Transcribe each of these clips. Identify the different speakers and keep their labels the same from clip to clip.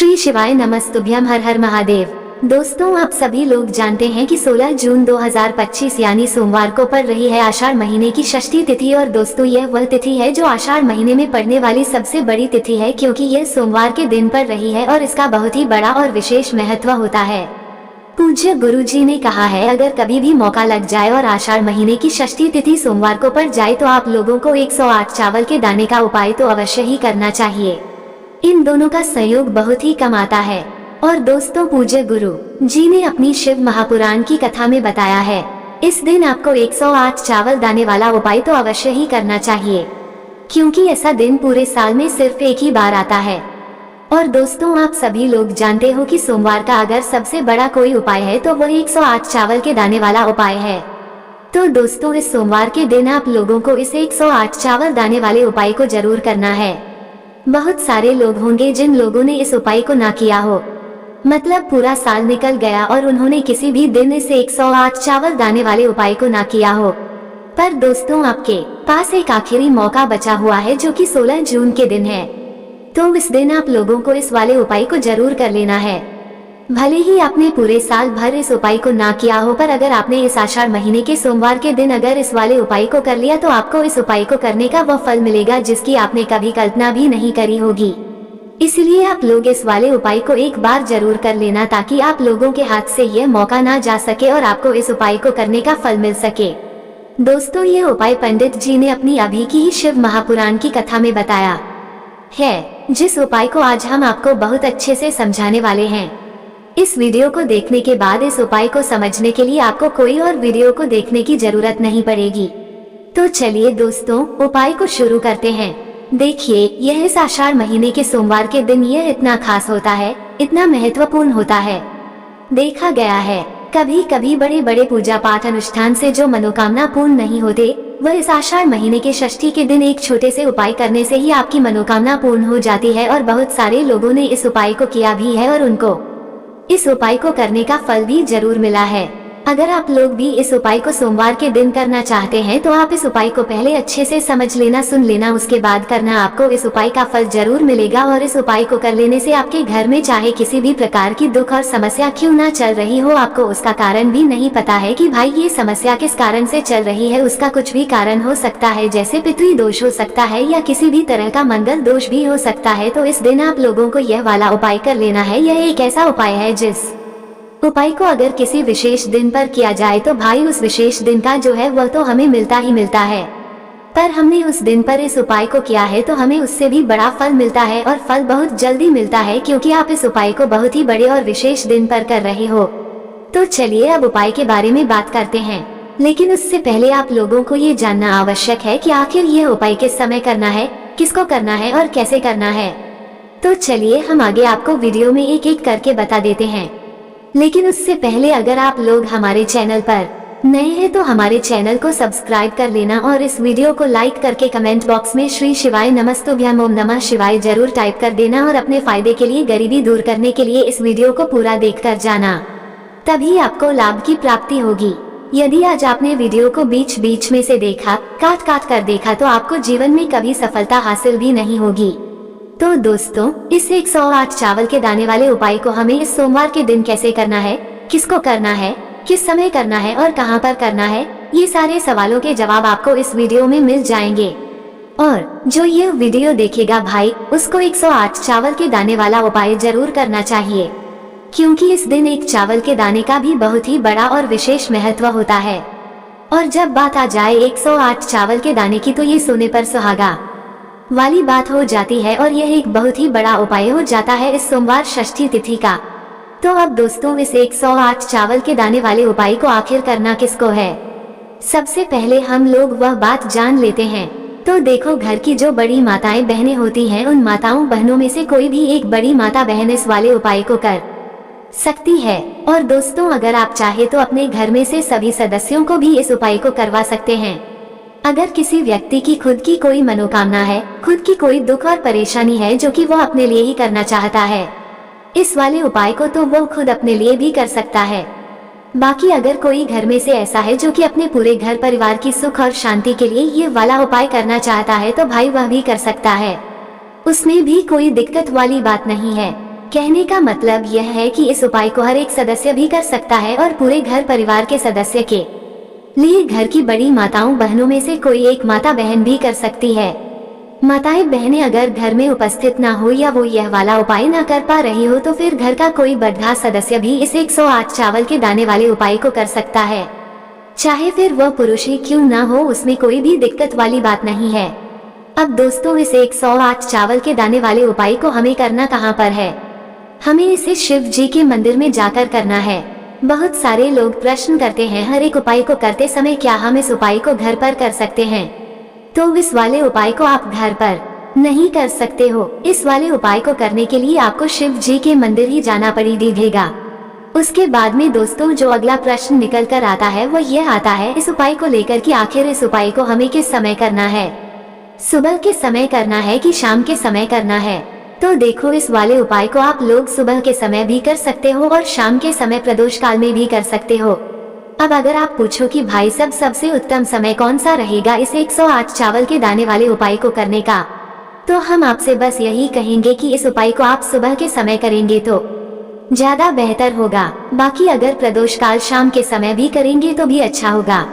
Speaker 1: श्री शिवाय नमस्तुभ्यम, हर हर महादेव। दोस्तों, आप सभी लोग जानते हैं कि 16 जून 2025 यानी सोमवार को पड़ रही है आषाढ़ महीने की षष्ठी तिथि। और दोस्तों, यह वह तिथि है जो आषाढ़ महीने में पड़ने वाली सबसे बड़ी तिथि है, क्योंकि यह सोमवार के दिन पड़ रही है और इसका बहुत ही बड़ा और विशेष महत्व होता है। पूज्य गुरु जी ने कहा है, अगर कभी भी मौका लग जाए और आषाढ़ महीने की षष्ठी तिथि सोमवार को पड़ जाए तो आप लोगों को 108 चावल के दाने का उपाय तो अवश्य ही करना चाहिए। इन दोनों का संयोग बहुत ही कम आता है। और दोस्तों, पूज्य गुरु जी ने अपनी शिव महापुराण की कथा में बताया है, इस दिन आपको 108 चावल दाने वाला उपाय तो अवश्य ही करना चाहिए, क्योंकि ऐसा दिन पूरे साल में सिर्फ एक ही बार आता है। और दोस्तों, आप सभी लोग जानते हो कि सोमवार का अगर सबसे बड़ा कोई उपाय है तो वह 108 चावल के दाने वाला उपाय है। तो दोस्तों, इस सोमवार के दिन आप लोगों को इस 108 चावल दाने वाले उपाय को जरूर करना है। बहुत सारे लोग होंगे जिन लोगों ने इस उपाय को ना किया हो, मतलब पूरा साल निकल गया और उन्होंने किसी भी दिन इस 108 चावल दाने वाले उपाय को ना किया हो। पर दोस्तों, आपके पास एक आखिरी मौका बचा हुआ है जो कि 16 जून के दिन है। तो इस दिन आप लोगों को इस वाले उपाय को जरूर कर लेना है। भले ही आपने पूरे साल भर इस उपाय को ना किया हो, पर अगर आपने इस आषाढ़ महीने के सोमवार के दिन अगर इस वाले उपाय को कर लिया तो आपको इस उपाय को करने का वह फल मिलेगा जिसकी आपने कभी कल्पना भी नहीं करी होगी। इसलिए आप लोग इस वाले उपाय को एक बार जरूर कर लेना, ताकि आप लोगों के हाथ से यह मौका ना जा सके और आपको इस उपाय को करने का फल मिल सके। दोस्तों, ये उपाय पंडित जी ने अपनी अभी की ही शिव महापुराण की कथा में बताया है, जिस उपाय को आज हम आपको बहुत अच्छे से समझाने वाले हैं। इस वीडियो को देखने के बाद इस उपाय को समझने के लिए आपको कोई और वीडियो को देखने की जरूरत नहीं पड़ेगी। तो चलिए दोस्तों, उपाय को शुरू करते हैं। देखिए, यह इस आषाढ़ महीने के सोमवार के दिन यह इतना खास होता है, इतना महत्वपूर्ण होता है। देखा गया है, कभी कभी बड़े बड़े पूजा पाठ अनुष्ठान से जो मनोकामना पूर्ण नहीं होते, वह इस आषाढ़ महीने के षष्ठी के दिन एक छोटे से उपाय करने से ही आपकी मनोकामना पूर्ण हो जाती है। और बहुत सारे लोगों ने इस उपाय को किया भी है और उनको इस उपाय को करने का फल भी जरूर मिला है। अगर आप लोग भी इस उपाय को सोमवार के दिन करना चाहते हैं तो आप इस उपाय को पहले अच्छे से समझ लेना, सुन लेना, उसके बाद करना। आपको इस उपाय का फल जरूर मिलेगा। और इस उपाय को कर लेने से आपके घर में चाहे किसी भी प्रकार की दुख और समस्या क्यों ना चल रही हो, आपको उसका कारण भी नहीं पता है कि भाई ये समस्या किस कारण से चल रही है, उसका कुछ भी कारण हो सकता है, जैसे पितृ दोष हो सकता है या किसी भी तरह का मंगल दोष भी हो सकता है। तो इस दिन आप लोगों को यह वाला उपाय कर लेना है। यह एक ऐसा उपाय है जिस उपाय को अगर किसी विशेष दिन पर किया जाए तो भाई उस विशेष दिन का जो है वह तो हमें मिलता ही मिलता है। पर हमने उस दिन पर इस उपाय को किया है तो हमें उससे भी बड़ा फल मिलता है, और फल बहुत जल्दी मिलता है, क्योंकि आप इस उपाय को बहुत ही बड़े और विशेष दिन पर कर रहे हो। तो चलिए अब उपाय के बारे में बात करते हैं, लेकिन उससे पहले आप लोगों को ये जानना आवश्यक है कि आखिर यह उपाय किस समय करना है, किसको करना है और कैसे करना है। तो चलिए हम आगे आपको वीडियो में एक एक करके बता देते हैं। लेकिन उससे पहले अगर आप लोग हमारे चैनल पर नए हैं तो हमारे चैनल को सब्सक्राइब कर लेना और इस वीडियो को लाइक करके कमेंट बॉक्स में श्री शिवाय नमस्तुभ्यम ओम नमः शिवाय जरूर टाइप कर देना। और अपने फायदे के लिए, गरीबी दूर करने के लिए इस वीडियो को पूरा देखकर जाना, तभी आपको लाभ की प्राप्ति होगी। यदि आज आपने वीडियो को बीच बीच में से देखा, काट काट कर देखा, तो आपको जीवन में कभी सफलता हासिल भी नहीं होगी। तो दोस्तों, इस 108 चावल के दाने वाले उपाय को हमें इस सोमवार के दिन कैसे करना है, किसको करना है, किस समय करना है और कहां पर करना है, ये सारे सवालों के जवाब आपको इस वीडियो में मिल जाएंगे। और जो ये वीडियो देखेगा भाई, उसको 108 चावल के दाने वाला उपाय जरूर करना चाहिए, क्योंकि इस दिन एक चावल के दाने का भी बहुत ही बड़ा और विशेष महत्व होता है। और जब बात आ जाए 108 चावल के दाने की, तो ये सोने पर सुहागा वाली बात हो जाती है और यह एक बहुत ही बड़ा उपाय हो जाता है इस सोमवार षष्ठी तिथि का। तो अब दोस्तों, इस 108 चावल के दाने वाले उपाय को आखिर करना किसको है, सबसे पहले हम लोग वह बात जान लेते हैं। तो देखो, घर की जो बड़ी माताएं बहनें होती हैं, उन माताओं बहनों में से कोई भी एक बड़ी माता बहन इस वाले उपाय को कर सकती है। और दोस्तों, अगर आप चाहे तो अपने घर में से सभी सदस्यों को भी इस उपाय को करवा सकते हैं। अगर किसी व्यक्ति की खुद की कोई मनोकामना है, खुद की कोई दुख और परेशानी है जो कि वो अपने लिए ही करना चाहता है, इस वाले उपाय को तो वो खुद अपने लिए भी कर सकता है। बाकी अगर कोई घर में से ऐसा है जो कि अपने पूरे घर परिवार की सुख और शांति के लिए ये वाला उपाय करना चाहता है, तो भाई वह भी कर सकता है, उसमें भी कोई दिक्कत वाली बात नहीं है। कहने का मतलब यह है कि इस उपाय को हर एक सदस्य भी कर सकता है और पूरे घर परिवार के सदस्य के लिए घर की बड़ी माताओं बहनों में से कोई एक माता बहन भी कर सकती है। माताएं बहनें अगर घर में उपस्थित ना हो या वो यह वाला उपाय ना कर पा रही हो तो फिर घर का कोई बड़ा सदस्य भी इस 108 चावल के दाने वाले उपाय को कर सकता है, चाहे फिर वह पुरुष ही क्यों ना हो, उसमें कोई भी दिक्कत वाली बात नहीं है। अब दोस्तों, इस 108 चावल के दाने वाले उपाय को हमें करना कहाँ पर है? हमें इसे शिव जी के मंदिर में जाकर करना है। बहुत सारे लोग प्रश्न करते हैं हर एक उपाय को करते समय क्या हम इस उपाय को घर पर कर सकते हैं? तो इस वाले उपाय को आप घर पर नहीं कर सकते हो। इस वाले उपाय को करने के लिए आपको शिव जी के मंदिर ही जाना पड़ेगा। उसके बाद में दोस्तों जो अगला प्रश्न निकल कर आता है वो यह आता है इस उपाय को लेकर कि आखिर इस उपाय को हमें किस समय करना है? सुबह के समय करना है कि शाम के समय करना है? तो देखो, इस वाले उपाय को आप लोग सुबह के समय भी कर सकते हो और शाम के समय प्रदोष काल में भी कर सकते हो। अब अगर आप पूछो कि भाई सबसे उत्तम समय कौन सा रहेगा इस 108 चावल के दाने वाले उपाय को करने का, तो हम आपसे बस यही कहेंगे कि इस उपाय को आप सुबह के समय करेंगे तो ज्यादा बेहतर होगा। बाकी अगर प्रदोष काल शाम के समय भी करेंगे तो भी अच्छा होगा,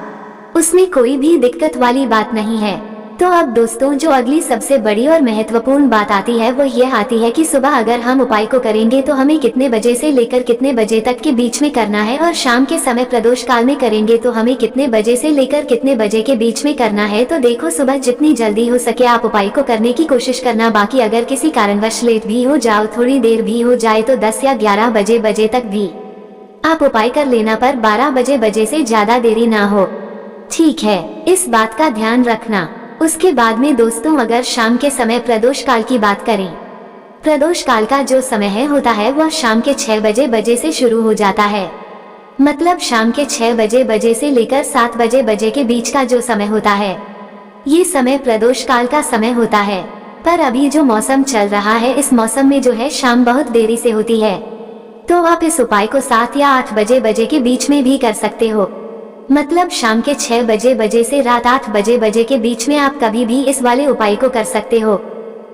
Speaker 1: उसमें कोई भी दिक्कत वाली बात नहीं है। तो अब दोस्तों जो अगली सबसे बड़ी और महत्वपूर्ण बात आती है वो यह आती है कि सुबह अगर हम उपाय को करेंगे तो हमें कितने बजे से लेकर कितने बजे तक के बीच में करना है, और शाम के समय प्रदोष काल में करेंगे तो हमें कितने बजे से लेकर कितने बजे के बीच में करना है। तो देखो, सुबह जितनी जल्दी हो सके आप उपाय को करने की कोशिश करना। बाकी अगर किसी कारणवश लेट भी हो जाओ, थोड़ी देर भी हो जाए तो 10 या 11 बजे तक भी आप उपाय कर लेना, पर 12 बजे से ज्यादा देरी ना हो, ठीक है? इस बात का ध्यान रखना। उसके बाद में दोस्तों अगर शाम के समय प्रदोष काल की बात करें, प्रदोष काल का जो समय होता है वह शाम के 6 बजे से शुरू हो जाता है। मतलब शाम के 6 बजे से लेकर 7 बजे के बीच का जो समय होता है ये समय प्रदोष काल का समय होता है। पर अभी जो मौसम चल रहा है इस मौसम में जो है शाम बहुत देरी से होती है, तो आप इस उपाय को 7 या 8 बजे के बीच में भी कर सकते हो। मतलब शाम के 6 बजे से रात 8 बजे के बीच में आप कभी भी इस वाले उपाय को कर सकते हो,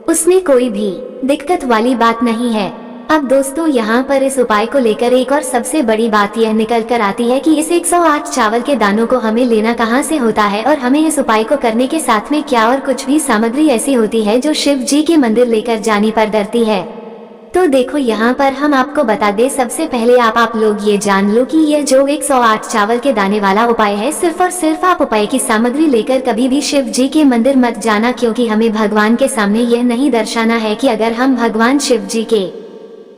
Speaker 1: उसमें कोई भी दिक्कत वाली बात नहीं है। अब दोस्तों यहाँ पर इस उपाय को लेकर एक और सबसे बड़ी बात यह निकल कर आती है कि इस 108 चावल के दानों को हमें लेना कहाँ से होता है, और हमें इस उपाय को करने के साथ में क्या और कुछ भी सामग्री ऐसी होती है जो शिव जी के मंदिर लेकर जाने पर डरती है। तो देखो, यहाँ पर हम आपको बता दें, सबसे पहले आप लोग ये जान लो कि यह जो 108 चावल के दाने वाला उपाय है, सिर्फ और सिर्फ आप उपाय की सामग्री लेकर कभी भी शिव जी के मंदिर मत जाना, क्योंकि हमें भगवान के सामने यह नहीं दर्शाना है कि अगर हम भगवान शिव जी के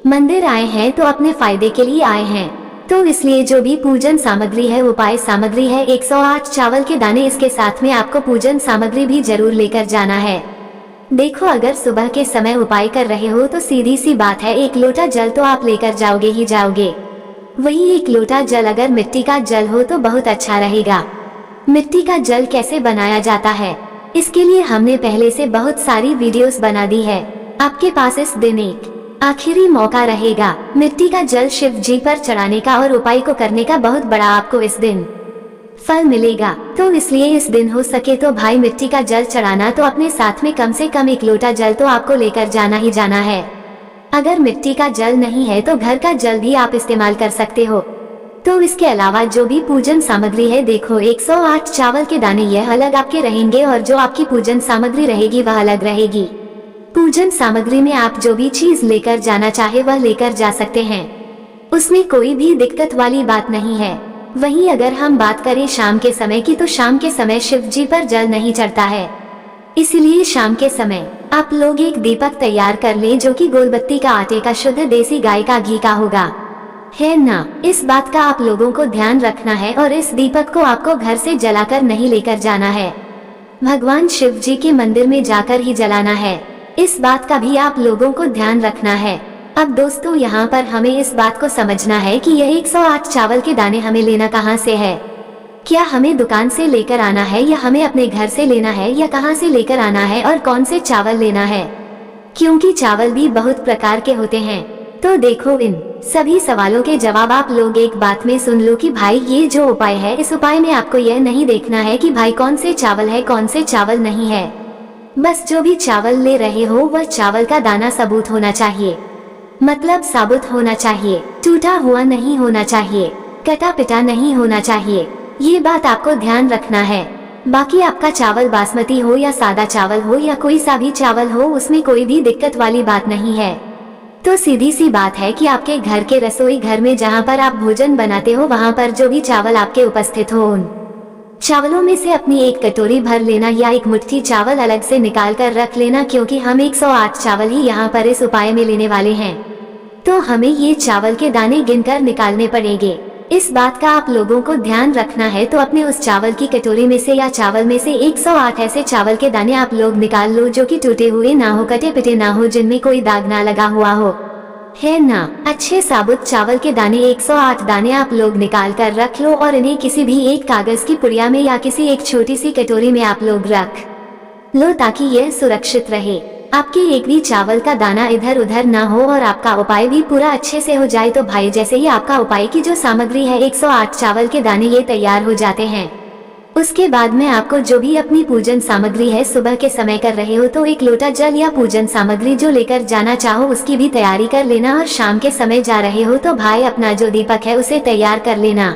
Speaker 1: मंदिर आए हैं तो अपने फायदे के लिए आए हैं। तो इसलिए जो भी पूजन सामग्री है, उपाय सामग्री है 108 चावल के दाने, इसके साथ में आपको पूजन सामग्री भी जरूर लेकर जाना है। देखो, अगर सुबह के समय उपाय कर रहे हो तो सीधी सी बात है, 1 लोटा जल तो आप लेकर जाओगे ही जाओगे। वही 1 लोटा जल अगर मिट्टी का जल हो तो बहुत अच्छा रहेगा। मिट्टी का जल कैसे बनाया जाता है, इसके लिए हमने पहले से बहुत सारी वीडियोस बना दी है। आपके पास इस दिन एक आखिरी मौका रहेगा मिट्टी का जल शिव जी पर चढ़ाने का और उपाय को करने का, बहुत बड़ा आपको इस दिन फल मिलेगा। तो इसलिए इस दिन हो सके तो भाई मिट्टी का जल चढ़ाना तो अपने साथ में कम से कम 1 लोटा जल तो आपको लेकर जाना ही जाना है। अगर मिट्टी का जल नहीं है तो घर का जल भी आप इस्तेमाल कर सकते हो। तो इसके अलावा जो भी पूजन सामग्री है, देखो 108 चावल के दाने यह अलग आपके रहेंगे और जो आपकी पूजन सामग्री रहेगी वह अलग रहेगी। पूजन सामग्री में आप जो भी चीज लेकर जाना चाहे वह लेकर जा सकते हैं, उसमें कोई भी दिक्कत वाली बात नहीं है। वहीं अगर हम बात करें शाम के समय की, तो शाम के समय शिव जी पर जल नहीं चढ़ता है, इसलिए शाम के समय आप लोग एक दीपक तैयार कर लें जो कि गोलबत्ती का आटे का शुद्ध देसी गाय का घी का होगा, है ना? इस बात का आप लोगों को ध्यान रखना है और इस दीपक को आपको घर से जलाकर नहीं लेकर जाना है, भगवान शिव जी के मंदिर में जाकर ही जलाना है। इस बात का भी आप लोगों को ध्यान रखना है। अब दोस्तों यहाँ पर हमें इस बात को समझना है कि यह 108 चावल के दाने हमें लेना कहाँ से है। क्या हमें दुकान से लेकर आना है या हमें अपने घर से लेना है या कहाँ से लेकर आना है और कौन से चावल लेना है, क्योंकि चावल भी बहुत प्रकार के होते हैं। तो देखो, इन सभी सवालों के जवाब आप लोग एक बात में सुन लो कि भाई ये जो उपाय है, इस उपाय में आपको यह नहीं देखना है कि भाई कौन से चावल है कौन से चावल नहीं है। बस जो भी चावल ले रहे हो वह चावल का दाना सबूत होना चाहिए। मतलब साबुत होना चाहिए, टूटा हुआ नहीं होना चाहिए, कटा पिटा नहीं होना चाहिए। ये बात आपको ध्यान रखना है। बाकी आपका चावल बासमती हो या सादा चावल हो या कोई सा भी चावल हो, उसमें कोई भी दिक्कत वाली बात नहीं है। तो सीधी सी बात है कि आपके घर के रसोई घर में जहाँ पर आप भोजन बनाते हो, वहाँ पर जो भी चावल आपके उपस्थित हो, उन चावलों में से अपनी एक कटोरी भर लेना या एक मुट्ठी चावल अलग से निकाल कर रख लेना, क्योंकि हम 108 चावल ही यहाँ पर इस उपाय में लेने वाले हैं। तो हमें ये चावल के दाने गिनकर निकालने पड़ेंगे। इस बात का आप लोगों को ध्यान रखना है। तो अपने उस चावल की कटोरी में से या चावल में से 108 ऐसे चावल के दाने आप लोग निकाल लो जो कि टूटे हुए ना हो, कटे पिटे ना हो, जिनमें कोई दाग ना लगा हुआ हो, है ना। अच्छे साबुत चावल के दाने 108 दाने आप लोग निकाल कर रख लो और इन्हें किसी भी एक कागज की पुड़िया में या किसी एक छोटी सी कटोरी में आप लोग रख लो, ताकि यह सुरक्षित रहे। आपके एक भी चावल का दाना इधर उधर ना हो और आपका उपाय भी पूरा अच्छे से हो जाए। तो भाई जैसे ही आपका उपाय की जो सामग्री है 108 चावल के दाने ये तैयार हो जाते हैं, उसके बाद में आपको जो भी अपनी पूजन सामग्री है, सुबह के समय कर रहे हो तो एक लोटा जल या पूजन सामग्री जो लेकर जाना चाहो उसकी भी तैयारी कर लेना। और शाम के समय जा रहे हो तो भाई अपना जो दीपक है उसे तैयार कर लेना,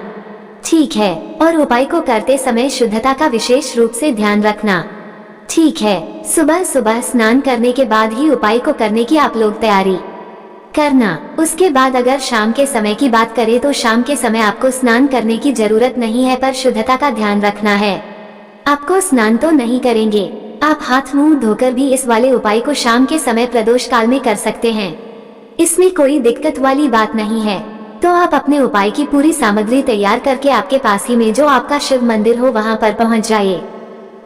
Speaker 1: ठीक है। और उपाय को करते समय शुद्धता का विशेष रूप से ध्यान रखना, ठीक है। सुबह सुबह स्नान करने के बाद ही उपाय को करने की आप लोग तैयारी करना। उसके बाद अगर शाम के समय की बात करें तो शाम के समय आपको स्नान करने की जरूरत नहीं है, पर शुद्धता का ध्यान रखना है। आपको स्नान तो नहीं करेंगे, आप हाथ मुंह धोकर भी इस वाले उपाय को शाम के समय प्रदोष काल में कर सकते हैं। इसमें कोई दिक्कत वाली बात नहीं है। तो आप अपने उपाय की पूरी सामग्री तैयार करके आपके पास ही में जो आपका शिव मंदिर हो वहाँ पर पहुँच जाइए।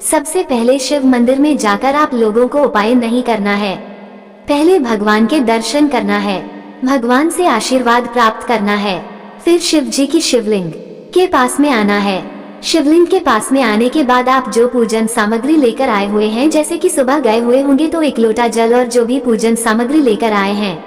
Speaker 1: सबसे पहले शिव मंदिर में जाकर आप लोगों को उपाय नहीं करना है, पहले भगवान के दर्शन करना है, भगवान से आशीर्वाद प्राप्त करना है। फिर शिव जी की शिवलिंग के पास में आना है। शिवलिंग के पास में आने के बाद आप जो पूजन सामग्री लेकर आए हुए हैं, जैसे कि सुबह गए हुए होंगे तो एक लोटा जल और जो भी पूजन सामग्री लेकर आए हैं,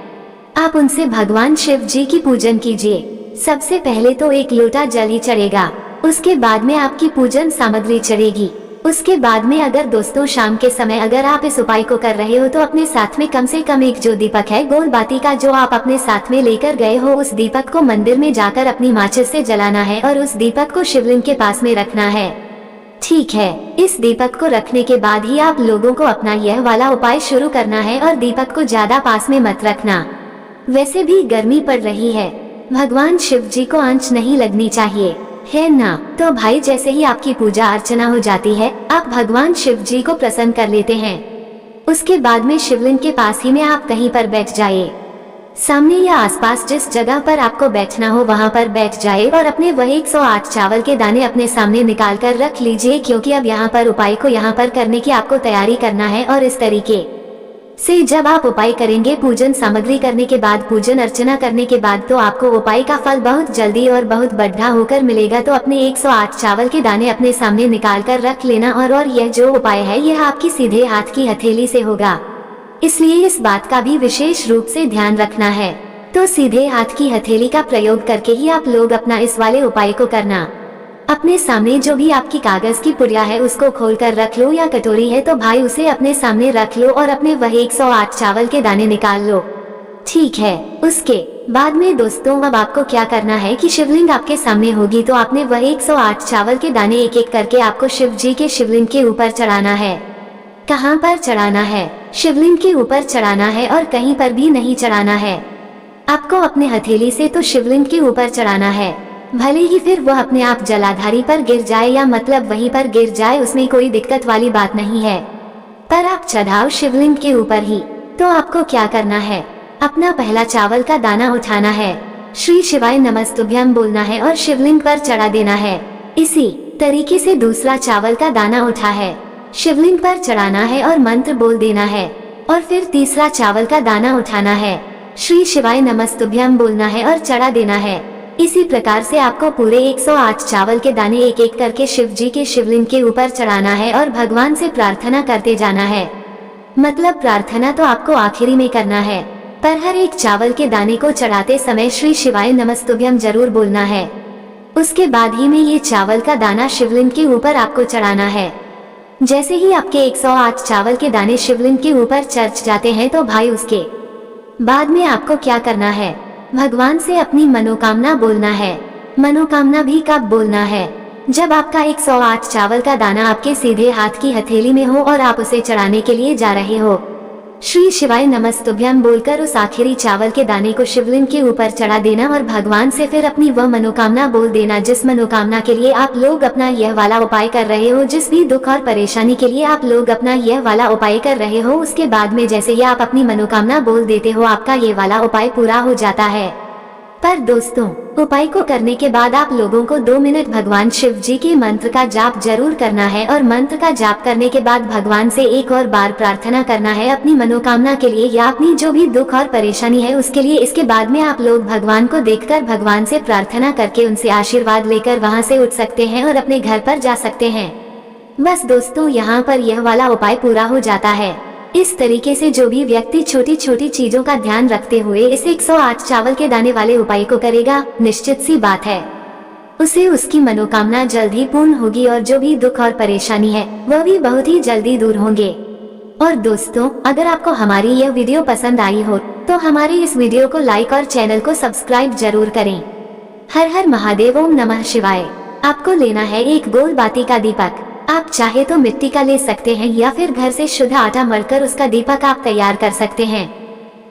Speaker 1: आप उनसे भगवान शिव जी की पूजन कीजिए। सबसे पहले तो एक लोटा जल ही चढ़ेगा, उसके बाद में आपकी पूजन सामग्री चढ़ेगी। उसके बाद में अगर दोस्तों शाम के समय अगर आप इस उपाय को कर रहे हो तो अपने साथ में कम से कम एक जो दीपक है गोल बाती का जो आप अपने साथ में लेकर गए हो, उस दीपक को मंदिर में जाकर अपनी माचिस से जलाना है और उस दीपक को शिवलिंग के पास में रखना है, ठीक है। इस दीपक को रखने के बाद ही आप लोगों को अपना यह वाला उपाय शुरू करना है और दीपक को ज्यादा पास में मत रखना। वैसे भी गर्मी पड़ रही है, भगवान शिव जी को आंच नहीं लगनी चाहिए, है ना। तो भाई जैसे ही आपकी पूजा अर्चना हो जाती है, आप भगवान शिव जी को प्रसन्न कर लेते हैं। उसके बाद में शिवलिंग के पास ही में आप कहीं पर बैठ जाइए, सामने या आसपास जिस जगह पर आपको बैठना हो वहां पर बैठ जाए और अपने वह 108 चावल के दाने अपने सामने निकाल कर रख लीजिए, क्योंकि अब यहाँ पर उपाय को यहाँ पर करने की आपको तैयारी करना है। और इस तरीके से जब आप उपाय करेंगे, पूजन सामग्री करने के बाद, पूजन अर्चना करने के बाद, तो आपको उपाय का फल बहुत जल्दी और बहुत बढ़िया होकर मिलेगा। तो अपने 108 चावल के दाने अपने सामने निकाल कर रख लेना। और यह जो उपाय है यह आपकी सीधे हाथ की हथेली से होगा, इसलिए इस बात का भी विशेष रूप से ध्यान रखना है। तो सीधे हाथ की हथेली का प्रयोग करके ही आप लोग अपना इस वाले उपाय को करना। अपने सामने जो भी आपकी कागज की पुड़िया है उसको खोलकर रख लो, या कटोरी है तो भाई उसे अपने सामने रख लो और अपने वह 108 चावल के दाने निकाल लो, ठीक है। उसके बाद में दोस्तों अब आपको क्या करना है कि शिवलिंग आपके सामने होगी, तो आपने वह 108 चावल के दाने एक एक करके आपको शिव जी के शिवलिंग के ऊपर चढ़ाना है। कहाँ पर चढ़ाना है? शिवलिंग के ऊपर चढ़ाना है और कहीं पर भी नहीं चढ़ाना है। आपको अपने हथेली से तो शिवलिंग के ऊपर चढ़ाना है, भले ही फिर वह अपने आप जलाधारी पर गिर जाए या मतलब वहीं पर गिर जाए, उसमें कोई दिक्कत वाली बात नहीं है, पर आप चढ़ाओ शिवलिंग के ऊपर ही। तो आपको क्या करना है, अपना पहला चावल का दाना उठाना है, श्री शिवाय नमस्तुभ्यम बोलना है और शिवलिंग पर चढ़ा देना है। इसी तरीके से दूसरा चावल का दाना उठा है, शिवलिंग पर चढ़ाना है और मंत्र बोल देना है। और फिर तीसरा चावल का दाना उठाना है, श्री शिवाय नमस्तुभ्यम बोलना है और चढ़ा देना है। इसी प्रकार से आपको पूरे 108 चावल के दाने एक एक करके शिव जी के शिवलिंग के ऊपर चढ़ाना है और भगवान से प्रार्थना करते जाना है। मतलब प्रार्थना तो आपको आखिरी में करना है, पर हर एक चावल के दाने को चढ़ाते समय श्री शिवाय नमस्तुभ्यम जरूर बोलना है। उसके बाद ही में ये चावल का दाना शिवलिंग के ऊपर आपको चढ़ाना है। जैसे ही आपके 108 चावल के दाने शिवलिंग के ऊपर चढ़ जाते हैं तो भाई उसके बाद में आपको क्या करना है, भगवान से अपनी मनोकामना बोलना है। मनोकामना भी कब बोलना है, जब आपका 108 चावल का दाना आपके सीधे हाथ की हथेली में हो और आप उसे चढ़ाने के लिए जा रहे हो। श्री शिवाय नमस्तुभ्यम बोलकर उस आखिरी चावल के दाने को शिवलिंग के ऊपर चढ़ा देना और भगवान से फिर अपनी वह मनोकामना बोल देना जिस मनोकामना के लिए आप लोग अपना यह वाला उपाय कर रहे हो। जिस भी दुख और परेशानी के लिए आप लोग अपना यह वाला उपाय कर रहे हो, उसके बाद में जैसे ही आप अपनी मनोकामना बोल देते हो, आपका ये वाला उपाय पूरा हो जाता है। पर दोस्तों, उपाय को करने के बाद आप लोगों को 2 मिनट भगवान शिव जी के मंत्र का जाप जरूर करना है और मंत्र का जाप करने के बाद भगवान से एक और बार प्रार्थना करना है अपनी मनोकामना के लिए या अपनी जो भी दुख और परेशानी है उसके लिए। इसके बाद में आप लोग भगवान को देखकर भगवान से प्रार्थना करके उनसे आशीर्वाद लेकर वहां से उठ सकते हैं और अपने घर पर जा सकते हैं। बस दोस्तों, यहाँ पर यह वाला उपाय पूरा हो जाता है। इस तरीके से जो भी व्यक्ति छोटी छोटी चीजों का ध्यान रखते हुए इस 108 चावल के दाने वाले उपाय को करेगा, निश्चित सी बात है उसे उसकी मनोकामना जल्द ही पूर्ण होगी और जो भी दुख और परेशानी है वह भी बहुत ही जल्दी दूर होंगे। और दोस्तों, अगर आपको हमारी यह वीडियो पसंद आई हो तो हमारे इस वीडियो को लाइक और चैनल को सब्सक्राइब जरूर करें। हर हर महादेव, ओम नमः शिवाय। आपको लेना है एक गोल बाती का दीपक। आप चाहे तो मिट्टी का ले सकते हैं या फिर घर से शुद्ध आटा मलकर उसका दीपक आप तैयार कर सकते हैं।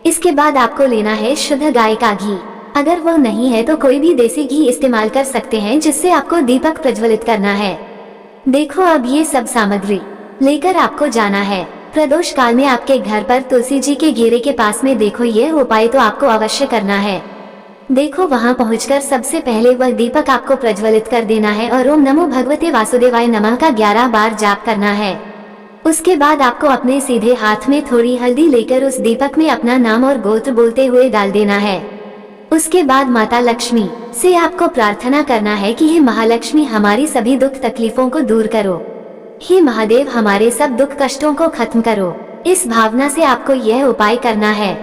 Speaker 1: इसके बाद आपको लेना है शुद्ध गाय का घी। अगर वो नहीं है तो कोई भी देसी घी इस्तेमाल कर सकते हैं जिससे आपको दीपक प्रज्वलित करना है। देखो, अब ये सब सामग्री लेकर आपको जाना है प्रदोष काल में आपके घर पर तुलसी जी के घेरे के पास में। देखो, ये उपाय तो आपको अवश्य करना है। देखो, वहां पहुंचकर सबसे पहले वह दीपक आपको प्रज्वलित कर देना है और ओम नमो भगवते वासुदेवाय नमः का 11 बार जाप करना है। उसके बाद आपको अपने सीधे हाथ में थोड़ी हल्दी लेकर उस दीपक में अपना नाम और गोत्र बोलते हुए डाल देना है। उसके बाद माता लक्ष्मी से आपको प्रार्थना करना है कि हे महालक्ष्मी, हमारी सभी दुख तकलीफों को दूर करो। हे महादेव, हमारे सब दुख कष्टों को खत्म करो। इस भावना से आपको यह उपाय करना है।